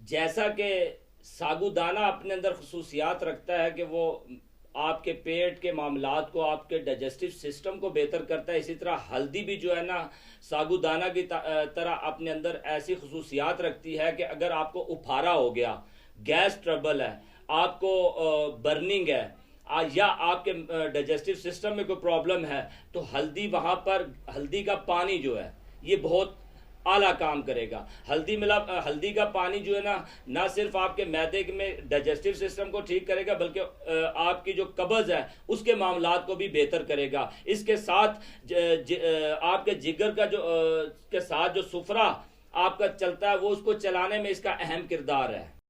जैसा कि साबूदाना अपने अंदर खसूसियात रखता है कि वो आपके पेट के मामलात को, आपके डाइजेस्टिव सिस्टम को बेहतर करता है, इसी तरह हल्दी भी जो है ना साबूदाना की तरह अपने अंदर ऐसी खसूसियात रखती है कि अगर आपको उफारा हो गया, गैस ट्रबल है, आपको बर्निंग है, या आपके डाइजेस्टिव सिस्टम में कोई प्रॉब्लम है, तो हल्दी वहां पर, हल्दी का पानी जो है ये बहुत आला काम करेगा। हल्दी का पानी जो है ना, ना सिर्फ आपके मैदे में डाइजेस्टिव सिस्टम को ठीक करेगा, बल्कि आपकी जो कब्ज है उसके मामलात को भी बेहतर करेगा। इसके साथ आपके जिगर का जो के साथ जो सुफरा आपका चलता है, वो उसको चलाने में इसका अहम किरदार है।